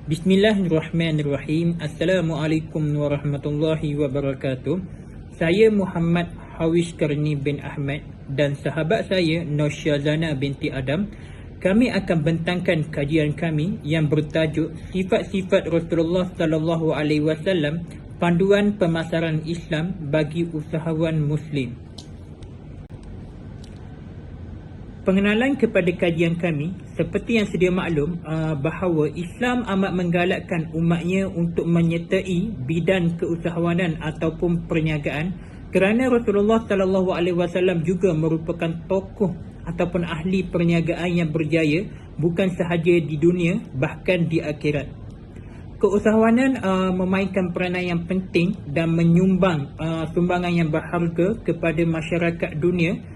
Bismillahirrahmanirrahim. Assalamualaikum warahmatullahi wabarakatuh. Saya Muhammad Hawish Karni bin Ahmad dan sahabat saya Nur Syazana binti Adam. Kami akan bentangkan kajian kami yang bertajuk Sifat-sifat Rasulullah sallallahu alaihi wasallam, panduan pemasaran Islam bagi usahawan Muslim. Pengenalan kepada kajian kami, seperti yang sedia maklum bahawa Islam amat menggalakkan umatnya untuk menyertai bidang keusahawanan ataupun perniagaan, kerana Rasulullah sallallahu alaihi wasallam juga merupakan tokoh ataupun ahli perniagaan yang berjaya bukan sahaja di dunia, bahkan di akhirat. Keusahawanan memainkan peranan yang penting dan menyumbang sumbangan yang berharga kepada masyarakat dunia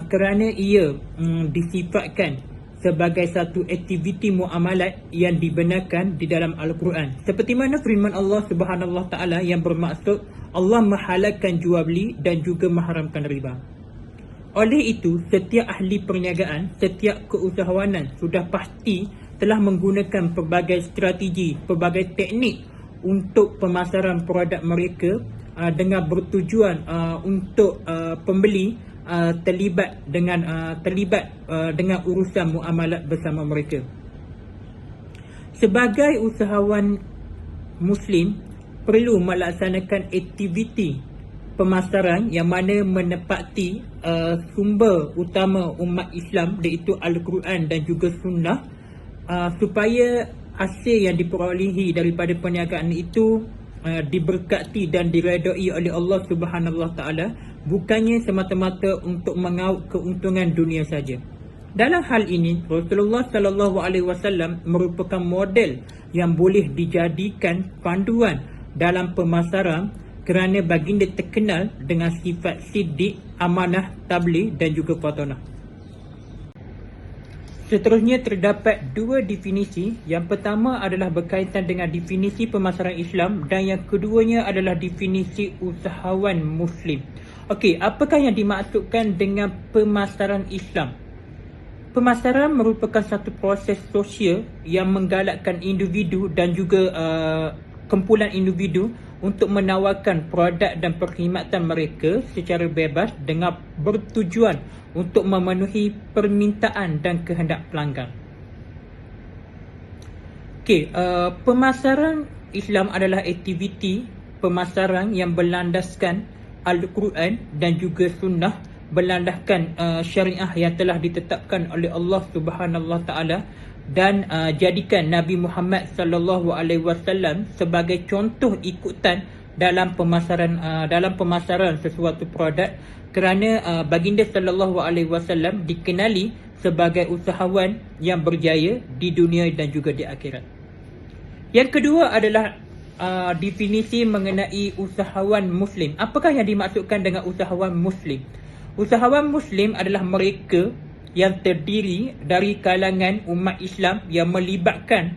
kerana ia disifatkan sebagai satu aktiviti muamalat yang dibenarkan di dalam Al-Quran. Seperti mana firman Allah Subhanahu Wa Taala yang bermaksud Allah menghalalkan jual beli dan juga mengharamkan riba. Oleh itu, setiap ahli perniagaan, setiap keusahawanan sudah pasti telah menggunakan pelbagai strategi, pelbagai teknik untuk pemasaran produk mereka dengan bertujuan untuk pembeli terlibat dengan urusan muamalat bersama mereka. Sebagai usahawan Muslim, perlu melaksanakan aktiviti pemasaran yang mana menepati sumber utama umat Islam, iaitu Al-Quran dan juga Sunnah, supaya hasil yang diperolehi daripada perniagaan itu diberkati dan diredai oleh Allah Subhanahu Wa Taala, bukannya semata-mata untuk mengaut keuntungan dunia saja. Dalam hal ini, Rasulullah sallallahu alaihi wasallam merupakan model yang boleh dijadikan panduan dalam pemasaran kerana baginda terkenal dengan sifat siddiq, amanah, tabligh dan juga fatonah. Seterusnya terdapat dua definisi. Yang pertama adalah berkaitan dengan definisi pemasaran Islam dan yang keduanya adalah definisi usahawan Muslim. Okey, apakah yang dimaksudkan dengan pemasaran Islam? Pemasaran merupakan satu proses sosial yang menggalakkan individu dan juga kumpulan individu untuk menawarkan produk dan perkhidmatan mereka secara bebas dengan bertujuan untuk memenuhi permintaan dan kehendak pelanggan. Okey, pemasaran Islam adalah aktiviti pemasaran yang berlandaskan Al-Quran dan juga Sunnah, berlandaskan syariah yang telah ditetapkan oleh Allah Subhanahu Wa Taala, dan jadikan Nabi Muhammad sallallahu alaihi wasallam sebagai contoh ikutan dalam pemasaran sesuatu produk, kerana baginda sallallahu alaihi wasallam dikenali sebagai usahawan yang berjaya di dunia dan juga di akhirat. Yang kedua adalah definisi mengenai usahawan Muslim. Apakah yang dimaksudkan dengan usahawan Muslim? Usahawan Muslim adalah mereka yang terdiri dari kalangan umat Islam yang melibatkan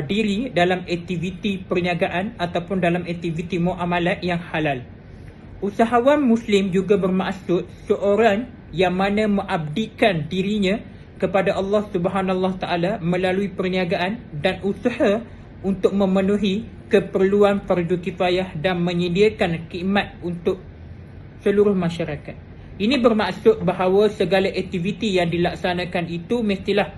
diri dalam aktiviti perniagaan ataupun dalam aktiviti muamalat yang halal. Usahawan Muslim juga bermaksud seorang yang mana mengabdikan dirinya kepada Allah Subhanahu Wa Taala melalui perniagaan dan usaha untuk memenuhi keperluan fardu kifayah dan menyediakan khidmat untuk seluruh masyarakat. Ini bermaksud bahawa segala aktiviti yang dilaksanakan itu mestilah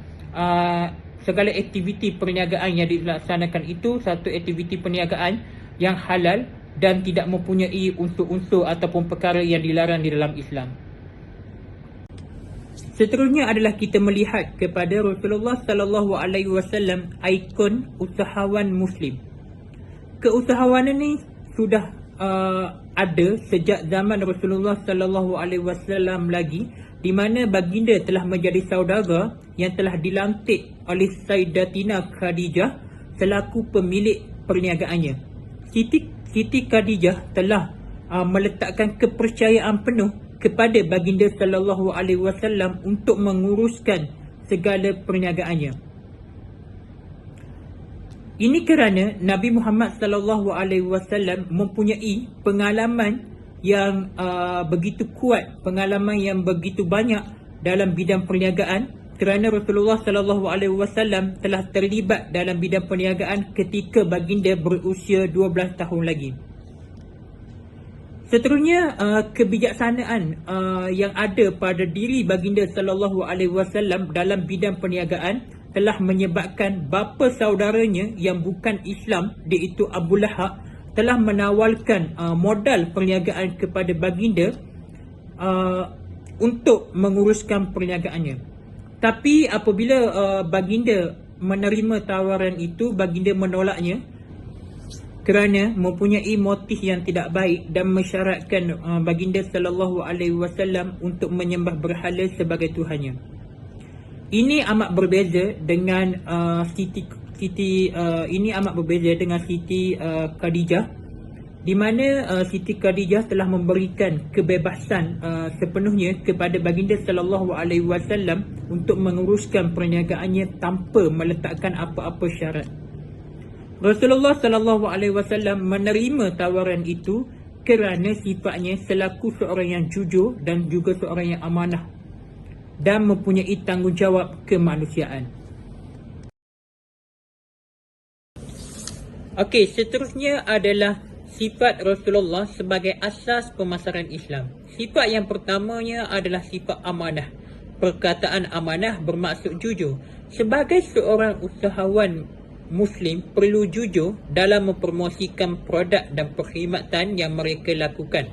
segala aktiviti perniagaan yang dilaksanakan itu satu aktiviti perniagaan yang halal dan tidak mempunyai unsur-unsur ataupun perkara yang dilarang di dalam Islam. Seterusnya adalah kita melihat kepada Rasulullah sallallahu alaihi wasallam, ikon usahawan Muslim. Keusahawanan ini sudah ada sejak zaman Rasulullah sallallahu alaihi wasallam lagi, di mana baginda telah menjadi saudara yang telah dilantik oleh Sayyidatina Khadijah selaku pemilik perniagaannya. Siti Khadijah telah meletakkan kepercayaan penuh kepada baginda sallallahu alaihi wasallam untuk menguruskan segala perniagaannya. Ini kerana Nabi Muhammad sallallahu alaihi wasallam mempunyai pengalaman yang begitu kuat, pengalaman yang begitu banyak dalam bidang perniagaan, kerana Rasulullah sallallahu alaihi wasallam telah terlibat dalam bidang perniagaan ketika baginda berusia 12 tahun lagi. Seterusnya, kebijaksanaan yang ada pada diri baginda sallallahu alaihi wasallam dalam bidang perniagaan telah menyebabkan bapa saudaranya yang bukan Islam, iaitu Abu Lahab, telah menawarkan modal perniagaan kepada baginda untuk menguruskan perniagaannya. Tapi apabila baginda menerima tawaran itu, baginda menolaknya kerana mempunyai motif yang tidak baik dan mensyaratkan baginda sallallahu alaihi wasallam untuk menyembah berhala sebagai tuhannya. Ini amat berbeza dengan Siti Khadijah, di mana Siti Khadijah telah memberikan kebebasan sepenuhnya kepada baginda sallallahu alaihi wasallam untuk menguruskan perniagaannya tanpa meletakkan apa-apa syarat. Rasulullah sallallahu alaihi wasallam menerima tawaran itu kerana sifatnya selaku seorang yang jujur dan juga seorang yang amanah dan mempunyai tanggungjawab kemanusiaan. Okey, seterusnya adalah sifat Rasulullah sebagai asas pemasaran Islam. Sifat yang pertamanya adalah sifat amanah. Perkataan amanah bermaksud jujur. Sebagai seorang usahawan Muslim perlu jujur dalam mempromosikan produk dan perkhidmatan yang mereka lakukan.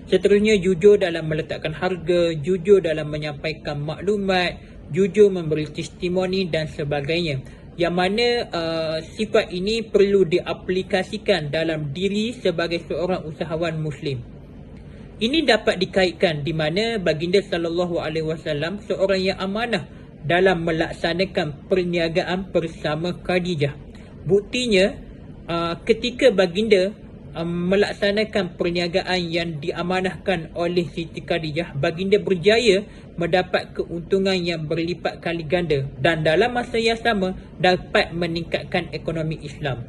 Seterusnya, jujur dalam meletakkan harga, jujur dalam menyampaikan maklumat, jujur memberi testimoni dan sebagainya. Yang mana sifat ini perlu diaplikasikan dalam diri sebagai seorang usahawan Muslim. Ini dapat dikaitkan di mana baginda sallallahu alaihi wasallam seorang yang amanah dalam melaksanakan perniagaan bersama Khadijah. Buktinya, ketika baginda melaksanakan perniagaan yang diamanahkan oleh Siti Khadijah, baginda berjaya mendapat keuntungan yang berlipat kali ganda dan dalam masa yang sama dapat meningkatkan ekonomi Islam.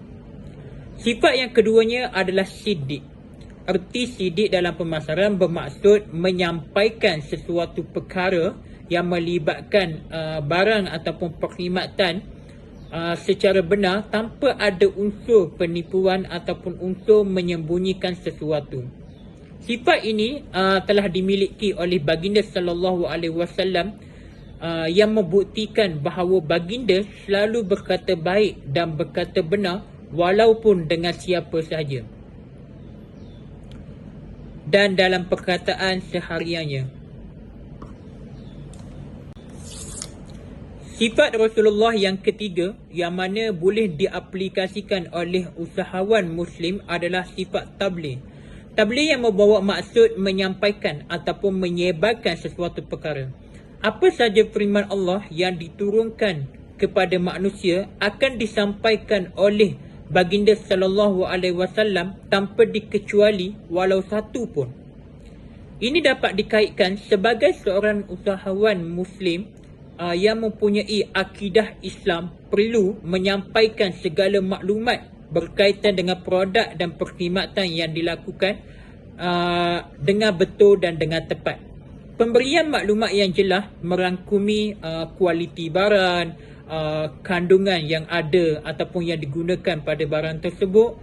Sifat yang keduanya adalah siddiq. Erti siddiq dalam pemasaran bermaksud menyampaikan sesuatu perkara yang melibatkan barang ataupun perkhidmatan secara benar tanpa ada unsur penipuan ataupun unsur menyembunyikan sesuatu. Sifat ini telah dimiliki oleh baginda sallallahu alaihi wasallam yang membuktikan bahawa baginda selalu berkata baik dan berkata benar walaupun dengan siapa sahaja dan dalam perkataan sehariannya. Sifat Rasulullah yang ketiga yang mana boleh diaplikasikan oleh usahawan Muslim adalah sifat tabligh. Tabligh yang membawa maksud menyampaikan ataupun menyebarkan sesuatu perkara. Apa saja firman Allah yang diturunkan kepada manusia akan disampaikan oleh baginda sallallahu alaihi wasallam tanpa dikecuali walau satu pun. Ini dapat dikaitkan sebagai seorang usahawan Muslim yang mempunyai akidah Islam perlu menyampaikan segala maklumat berkaitan dengan produk dan perkhidmatan yang dilakukan dengan betul dan dengan tepat. Pemberian maklumat yang jelas merangkumi kualiti barang, kandungan yang ada ataupun yang digunakan pada barang tersebut,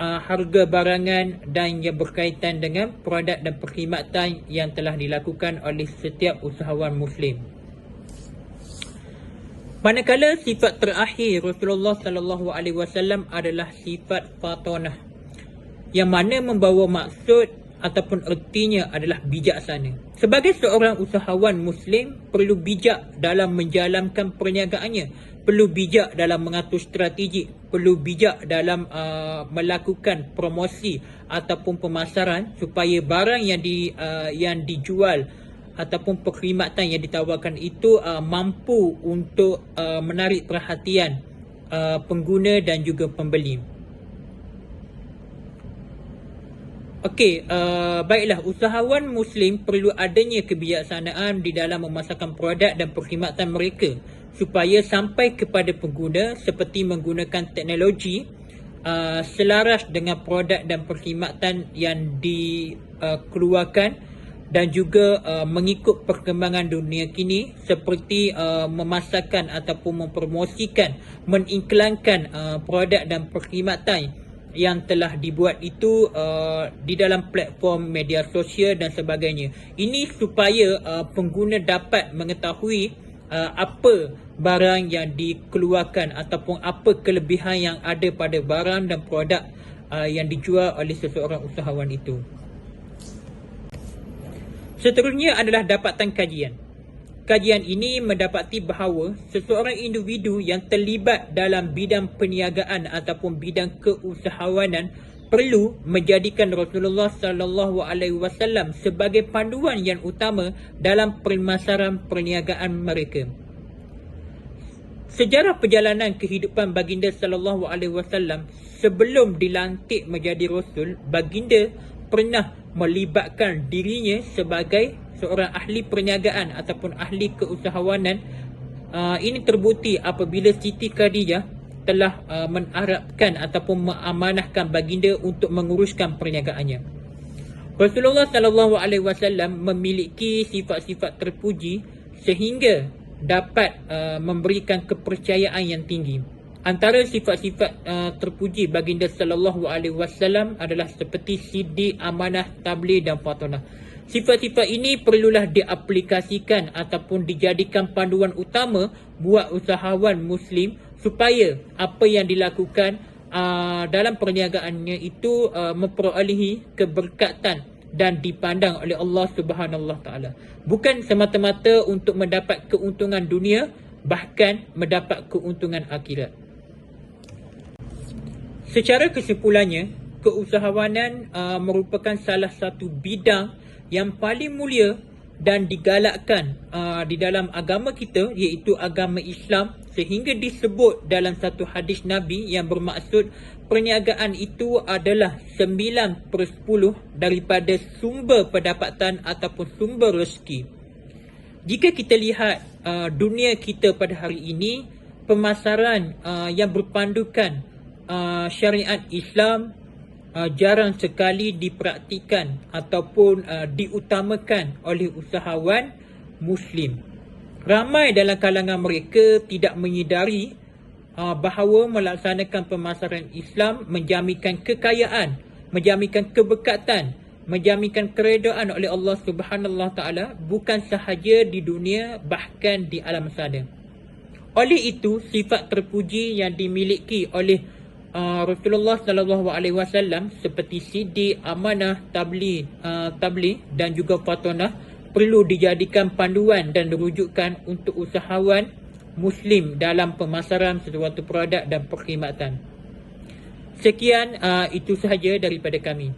harga barangan dan yang berkaitan dengan produk dan perkhidmatan yang telah dilakukan oleh setiap usahawan Muslim. Manakala sifat terakhir Rasulullah sallallahu alaihi wasallam adalah sifat fatonah, yang mana membawa maksud ataupun ertinya adalah bijaksana. Sebagai seorang usahawan Muslim perlu bijak dalam menjalankan perniagaannya, perlu bijak dalam mengatur strategi, perlu bijak dalam melakukan promosi ataupun pemasaran supaya barang yang dijual ataupun perkhidmatan yang ditawarkan itu mampu untuk menarik perhatian pengguna dan juga pembeli. Okey, baiklah, usahawan Muslim perlu adanya kebijaksanaan di dalam memasarkan produk dan perkhidmatan mereka supaya sampai kepada pengguna seperti menggunakan teknologi selaras dengan produk dan perkhidmatan yang dikeluarkan dan juga mengikut perkembangan dunia kini seperti memasarkan ataupun mempromosikan, mengiklankan produk dan perkhidmatan yang telah dibuat itu di dalam platform media sosial dan sebagainya. Ini supaya pengguna dapat mengetahui apa barang yang dikeluarkan ataupun apa kelebihan yang ada pada barang dan produk yang dijual oleh seseorang usahawan itu. Seterusnya adalah dapatan kajian. Kajian ini mendapati bahawa seseorang individu yang terlibat dalam bidang perniagaan ataupun bidang keusahawanan perlu menjadikan Rasulullah sallallahu alaihi wasallam sebagai panduan yang utama dalam pemasaran perniagaan mereka. Sejarah perjalanan kehidupan baginda sallallahu alaihi wasallam sebelum dilantik menjadi rasul, baginda pernah melibatkan dirinya sebagai seorang ahli perniagaan ataupun ahli keusahawanan. Ini terbukti apabila Siti Khadijah telah menarabkan ataupun mengamanahkan baginda untuk menguruskan perniagaannya. Rasulullah sallallahu alaihi wasallam memiliki sifat-sifat terpuji sehingga dapat memberikan kepercayaan yang tinggi. Antara sifat-sifat terpuji baginda sallallahu alaihi wasallam adalah seperti siddiq, amanah, tabligh dan fatonah. Sifat-sifat ini perlulah diaplikasikan ataupun dijadikan panduan utama buat usahawan muslim supaya apa yang dilakukan dalam perniagaannya itu memperolehi keberkatan dan dipandang oleh Allah Subhanahu taala. Bukan semata-mata untuk mendapat keuntungan dunia, bahkan mendapat keuntungan akhirat. Secara kesimpulannya, keusahawanan merupakan salah satu bidang yang paling mulia dan digalakkan di dalam agama kita, iaitu agama Islam, sehingga disebut dalam satu hadis Nabi yang bermaksud perniagaan itu adalah 9/10 daripada sumber pendapatan ataupun sumber rezeki. Jika kita lihat dunia kita pada hari ini, pemasaran yang berpandukan syariat Islam jarang sekali dipraktikan ataupun diutamakan oleh usahawan muslim. Ramai dalam kalangan mereka tidak menyedari bahawa melaksanakan pemasaran Islam menjaminkan kekayaan, menjaminkan keberkatan, menjaminkan keredaan oleh Allah Subhanahu taala bukan sahaja di dunia, bahkan di alam sana. Oleh itu, sifat terpuji yang dimiliki oleh Rasulullah sallallahu alaihi wasallam seperti siddiq, amanah, tabligh dan juga fatonah perlu dijadikan panduan dan rujukan untuk usahawan muslim dalam pemasaran sesuatu produk dan perkhidmatan. Sekian, itu sahaja daripada kami.